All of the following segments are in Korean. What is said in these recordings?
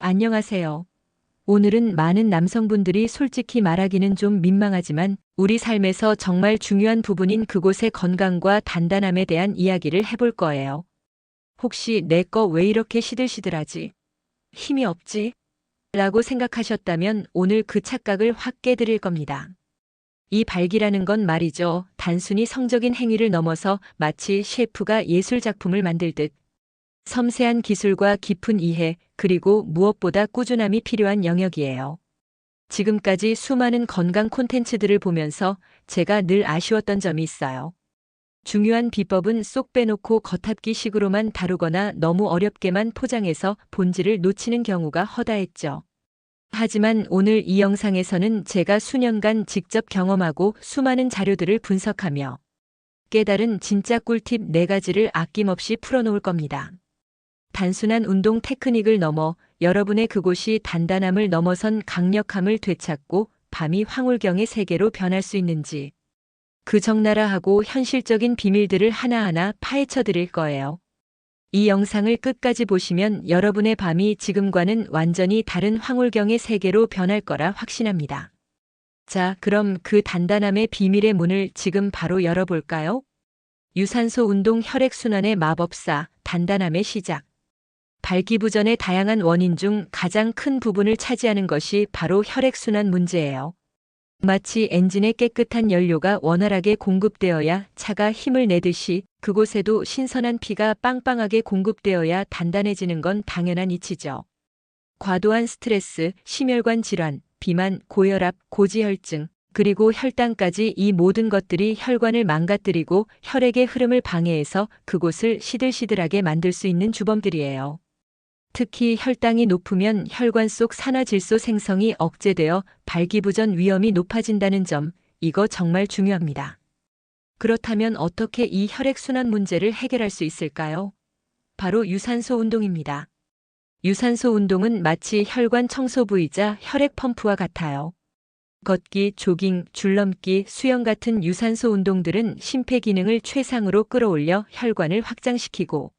안녕하세요. 오늘은 많은 남성분들이 솔직히 말하기는 좀 민망하지만 우리 삶에서 정말 중요한 부분인 그곳의 건강과 단단함에 대한 이야기를 해볼 거예요. 혹시 내 거 왜 이렇게 시들시들하지? 힘이 없지? 라고 생각하셨다면 오늘 그 착각을 확 깨드릴 겁니다. 이 발기라는 건 말이죠. 단순히 성적인 행위를 넘어서 마치 셰프가 예술 작품을 만들듯 섬세한 기술과 깊은 이해, 그리고 무엇보다 꾸준함이 필요한 영역이에요. 지금까지 수많은 건강 콘텐츠들을 보면서 제가 늘 아쉬웠던 점이 있어요. 중요한 비법은 쏙 빼놓고 겉핥기식으로만 다루거나 너무 어렵게만 포장해서 본질을 놓치는 경우가 허다했죠. 하지만 오늘 이 영상에서는 제가 수년간 직접 경험하고 수많은 자료들을 분석하며 깨달은 진짜 꿀팁 4가지를 아낌없이 풀어놓을 겁니다. 단순한 운동 테크닉을 넘어 여러분의 그곳이 단단함을 넘어선 강력함을 되찾고 밤이 황홀경의 세계로 변할 수 있는지 그 적나라하고 현실적인 비밀들을 하나하나 파헤쳐 드릴 거예요. 이 영상을 끝까지 보시면 여러분의 밤이 지금과는 완전히 다른 황홀경의 세계로 변할 거라 확신합니다. 자, 그럼 그 단단함의 비밀의 문을 지금 바로 열어볼까요? 유산소 운동 혈액순환의 마법사, 단단함의 시작. 발기부전의 다양한 원인 중 가장 큰 부분을 차지하는 것이 바로 혈액순환 문제예요. 마치 엔진에 깨끗한 연료가 원활하게 공급되어야 차가 힘을 내듯이 그곳에도 신선한 피가 빵빵하게 공급되어야 단단해지는 건 당연한 이치죠. 과도한 스트레스, 심혈관 질환, 비만, 고혈압, 고지혈증, 그리고 혈당까지 이 모든 것들이 혈관을 망가뜨리고 혈액의 흐름을 방해해서 그곳을 시들시들하게 만들 수 있는 주범들이에요. 특히 혈당이 높으면 혈관 속 산화질소 생성이 억제되어 발기부전 위험이 높아진다는 점, 이거 정말 중요합니다. 그렇다면 어떻게 이 혈액순환 문제를 해결할 수 있을까요? 바로 유산소 운동입니다. 유산소 운동은 마치 혈관 청소부이자 혈액 펌프와 같아요. 걷기, 조깅, 줄넘기, 수영 같은 유산소 운동들은 심폐 기능을 최상으로 끌어올려 혈관을 확장시키고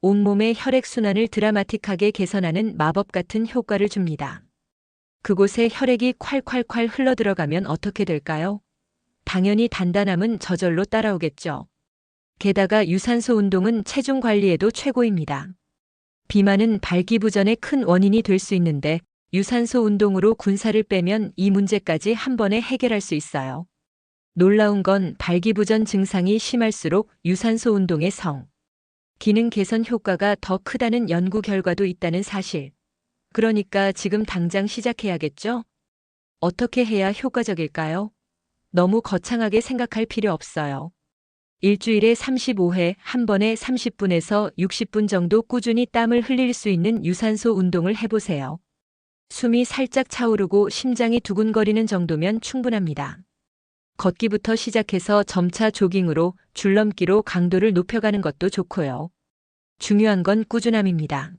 온몸의 혈액순환을 드라마틱하게 개선하는 마법 같은 효과를 줍니다. 그곳에 혈액이 콸콸콸 흘러들어가면 어떻게 될까요? 당연히 단단함은 저절로 따라오겠죠. 게다가 유산소 운동은 체중 관리에도 최고입니다. 비만은 발기부전의 큰 원인이 될 수 있는데 유산소 운동으로 군살을 빼면 이 문제까지 한 번에 해결할 수 있어요. 놀라운 건 발기부전 증상이 심할수록 유산소 운동의 기능 개선 효과가 더 크다는 연구 결과도 있다는 사실. 그러니까 지금 당장 시작해야겠죠? 어떻게 해야 효과적일까요? 너무 거창하게 생각할 필요 없어요. 일주일에 35회, 한 번에 30분에서 60분 정도 꾸준히 땀을 흘릴 수 있는 유산소 운동을 해보세요. 숨이 살짝 차오르고 심장이 두근거리는 정도면 충분합니다. 걷기부터 시작해서 점차 조깅으로, 줄넘기로 강도를 높여가는 것도 좋고요. 중요한 건 꾸준함입니다.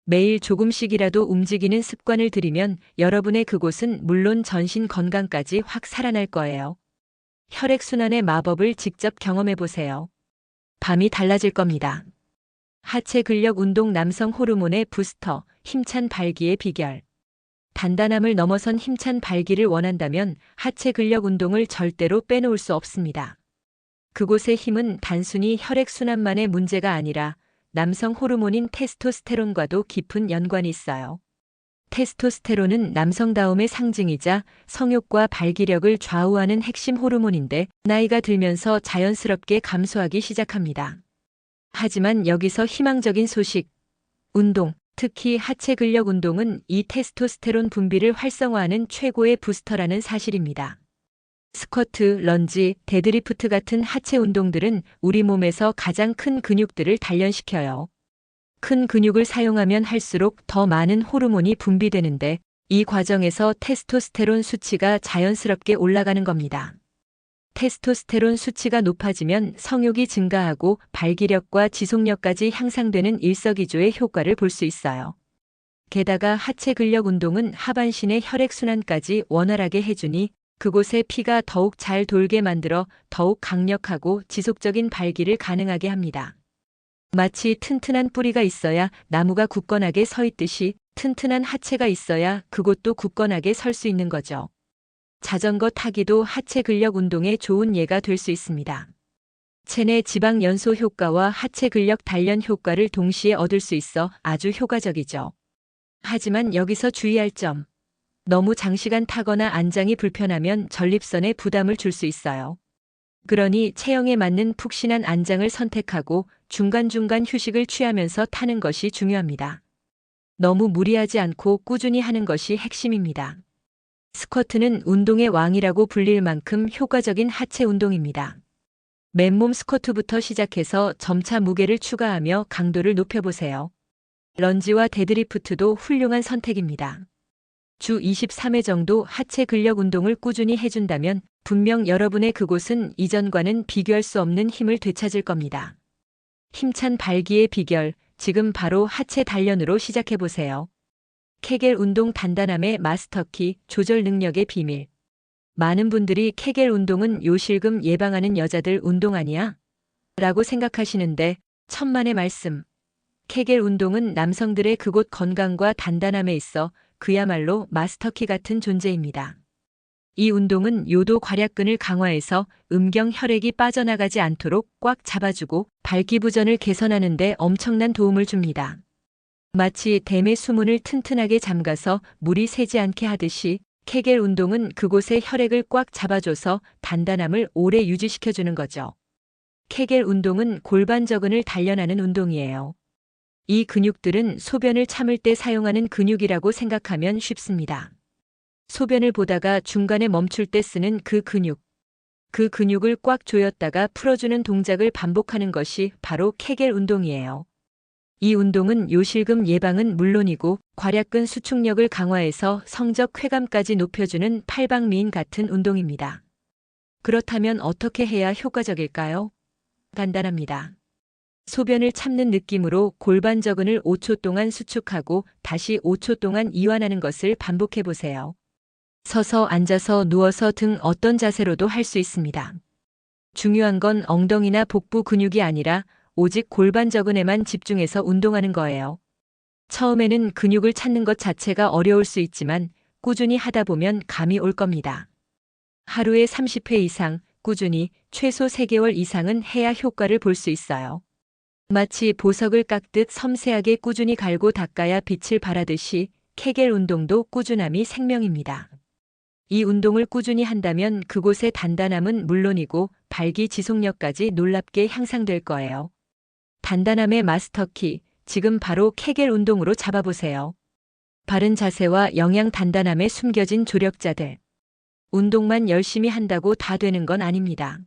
매일 조금씩이라도 움직이는 습관을 들이면 여러분의 그곳은 물론 전신 건강까지 확 살아날 거예요. 혈액순환의 마법을 직접 경험해보세요. 밤이 달라질 겁니다. 하체 근력 운동 남성 호르몬의 부스터, 힘찬 발기의 비결. 단단함을 넘어선 힘찬 발기를 원한다면 하체 근력 운동을 절대로 빼놓을 수 없습니다. 그곳의 힘은 단순히 혈액순환만의 문제가 아니라 남성 호르몬인 테스토스테론과도 깊은 연관이 있어요. 테스토스테론은 남성다움의 상징이자 성욕과 발기력을 좌우하는 핵심 호르몬인데 나이가 들면서 자연스럽게 감소하기 시작합니다. 하지만 여기서 희망적인 소식. 운동, 특히 하체 근력 운동은 이 테스토스테론 분비를 활성화하는 최고의 부스터라는 사실입니다. 스쿼트, 런지, 데드리프트 같은 하체 운동들은 우리 몸에서 가장 큰 근육들을 단련시켜요. 큰 근육을 사용하면 할수록 더 많은 호르몬이 분비되는데 이 과정에서 테스토스테론 수치가 자연스럽게 올라가는 겁니다. 테스토스테론 수치가 높아지면 성욕이 증가하고 발기력과 지속력까지 향상되는 일석이조의 효과를 볼 수 있어요. 게다가 하체 근력 운동은 하반신의 혈액순환까지 원활하게 해주니 그곳에 피가 더욱 잘 돌게 만들어 더욱 강력하고 지속적인 발기를 가능하게 합니다. 마치 튼튼한 뿌리가 있어야 나무가 굳건하게 서 있듯이 튼튼한 하체가 있어야 그곳도 굳건하게 설 수 있는 거죠. 자전거 타기도 하체 근력 운동에 좋은 예가 될 수 있습니다. 체내 지방 연소 효과와 하체 근력 단련 효과를 동시에 얻을 수 있어 아주 효과적이죠. 하지만 여기서 주의할 점. 너무 장시간 타거나 안장이 불편하면 전립선에 부담을 줄 수 있어요. 그러니 체형에 맞는 푹신한 안장을 선택하고 중간중간 휴식을 취하면서 타는 것이 중요합니다. 너무 무리하지 않고 꾸준히 하는 것이 핵심입니다. 스쿼트는 운동의 왕이라고 불릴 만큼 효과적인 하체 운동입니다. 맨몸 스쿼트부터 시작해서 점차 무게를 추가하며 강도를 높여보세요. 런지와 데드리프트도 훌륭한 선택입니다. 주 23회 정도 하체 근력 운동을 꾸준히 해준다면 분명 여러분의 그곳은 이전과는 비교할 수 없는 힘을 되찾을 겁니다. 힘찬 발기의 비결, 지금 바로 하체 단련으로 시작해보세요. 케겔 운동 단단함의 마스터키, 조절 능력의 비밀. 많은 분들이 케겔 운동은 요실금 예방하는 여자들 운동 아니야? 라고 생각하시는데 천만의 말씀. 케겔 운동은 남성들의 그곳 건강과 단단함에 있어 그야말로 마스터키 같은 존재입니다. 이 운동은 요도 괄약근을 강화해서 음경 혈액이 빠져나가지 않도록 꽉 잡아주고 발기부전을 개선하는 데 엄청난 도움을 줍니다. 마치 댐의 수문을 튼튼하게 잠가서 물이 새지 않게 하듯이 케겔 운동은 그곳의 혈액을 꽉 잡아줘서 단단함을 오래 유지시켜주는 거죠. 케겔 운동은 골반저근을 단련하는 운동이에요. 이 근육들은 소변을 참을 때 사용하는 근육이라고 생각하면 쉽습니다. 소변을 보다가 중간에 멈출 때 쓰는 그 근육. 그 근육을 꽉 조였다가 풀어주는 동작을 반복하는 것이 바로 케겔 운동이에요. 이 운동은 요실금 예방은 물론이고 괄약근 수축력을 강화해서 성적 쾌감까지 높여주는 팔방미인 같은 운동입니다. 그렇다면 어떻게 해야 효과적일까요? 간단합니다. 소변을 참는 느낌으로 골반저근을 5초 동안 수축하고 다시 5초 동안 이완하는 것을 반복해 보세요. 서서 앉아서 누워서 등 어떤 자세로도 할 수 있습니다. 중요한 건 엉덩이나 복부 근육이 아니라 오직 골반저근에만 집중해서 운동하는 거예요. 처음에는 근육을 찾는 것 자체가 어려울 수 있지만 꾸준히 하다 보면 감이 올 겁니다. 하루에 30회 이상 꾸준히 최소 3개월 이상은 해야 효과를 볼 수 있어요. 마치 보석을 깎듯 섬세하게 꾸준히 갈고 닦아야 빛을 발하듯이 케겔 운동도 꾸준함이 생명입니다. 이 운동을 꾸준히 한다면 그곳의 단단함은 물론이고 발기 지속력까지 놀랍게 향상될 거예요. 단단함의 마스터키, 지금 바로 케겔 운동으로 잡아보세요. 바른 자세와 영양 단단함에 숨겨진 조력자들. 운동만 열심히 한다고 다 되는 건 아닙니다.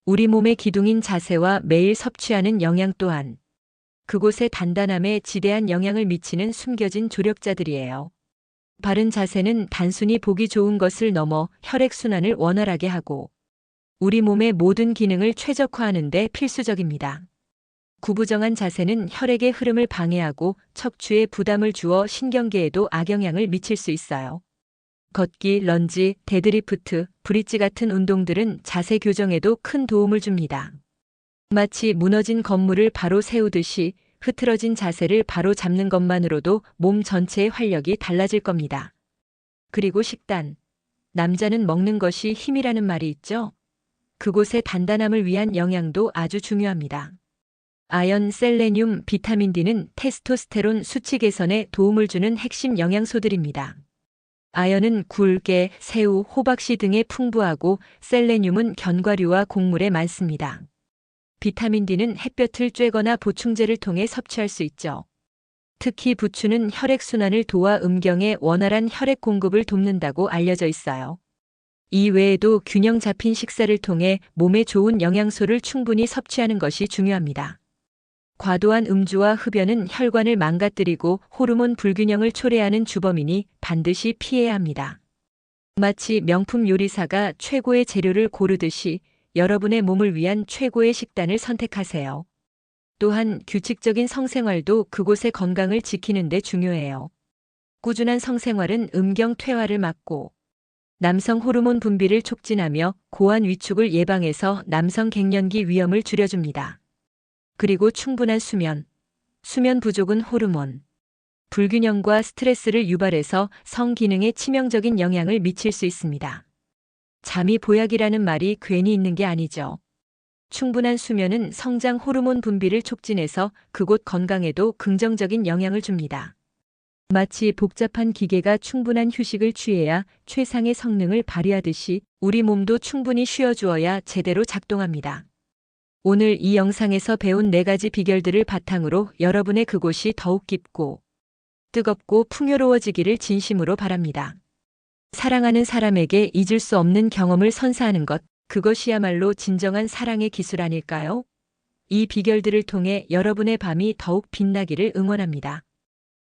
우리 몸의 기둥인 자세와 매일 섭취하는 영양 또한 그곳의 단단함에 지대한 영향을 미치는 숨겨진 조력자들이에요. 바른 자세는 단순히 보기 좋은 것을 넘어 혈액순환을 원활하게 하고 우리 몸의 모든 기능을 최적화하는 데 필수적입니다. 구부정한 자세는 혈액의 흐름을 방해하고 척추에 부담을 주어 신경계에도 악영향을 미칠 수 있어요. 걷기, 런지, 데드리프트, 브릿지 같은 운동들은 자세 교정에도 큰 도움을 줍니다. 마치 무너진 건물을 바로 세우듯이 흐트러진 자세를 바로 잡는 것만으로도 몸 전체의 활력이 달라질 겁니다. 그리고 식단. 남자는 먹는 것이 힘이라는 말이 있죠? 그곳의 단단함을 위한 영양도 아주 중요합니다. 아연, 셀레늄, 비타민 D는 테스토스테론 수치 개선에 도움을 주는 핵심 영양소들입니다. 아연은 굴, 깨, 새우, 호박씨 등에 풍부하고 셀레늄은 견과류와 곡물에 많습니다. 비타민 D는 햇볕을 쬐거나 보충제를 통해 섭취할 수 있죠. 특히 부추는 혈액순환을 도와 음경에 원활한 혈액 공급을 돕는다고 알려져 있어요. 이 외에도 균형 잡힌 식사를 통해 몸에 좋은 영양소를 충분히 섭취하는 것이 중요합니다. 과도한 음주와 흡연은 혈관을 망가뜨리고 호르몬 불균형을 초래하는 주범이니 반드시 피해야 합니다. 마치 명품 요리사가 최고의 재료를 고르듯이 여러분의 몸을 위한 최고의 식단을 선택하세요. 또한 규칙적인 성생활도 그곳의 건강을 지키는 데 중요해요. 꾸준한 성생활은 음경 퇴화를 막고 남성 호르몬 분비를 촉진하며 고환 위축을 예방해서 남성 갱년기 위험을 줄여줍니다. 그리고 충분한 수면. 수면 부족은 호르몬 불균형과 스트레스를 유발해서 성기능에 치명적인 영향을 미칠 수 있습니다. 잠이 보약이라는 말이 괜히 있는 게 아니죠. 충분한 수면은 성장 호르몬 분비를 촉진해서 그곳 건강에도 긍정적인 영향을 줍니다. 마치 복잡한 기계가 충분한 휴식을 취해야 최상의 성능을 발휘하듯이 우리 몸도 충분히 쉬어주어야 제대로 작동합니다. 오늘 이 영상에서 배운 4가지 비결들을 바탕으로 여러분의 그곳이 더욱 깊고 뜨겁고 풍요로워지기를 진심으로 바랍니다. 사랑하는 사람에게 잊을 수 없는 경험을 선사하는 것, 그것이야말로 진정한 사랑의 기술 아닐까요? 이 비결들을 통해 여러분의 밤이 더욱 빛나기를 응원합니다.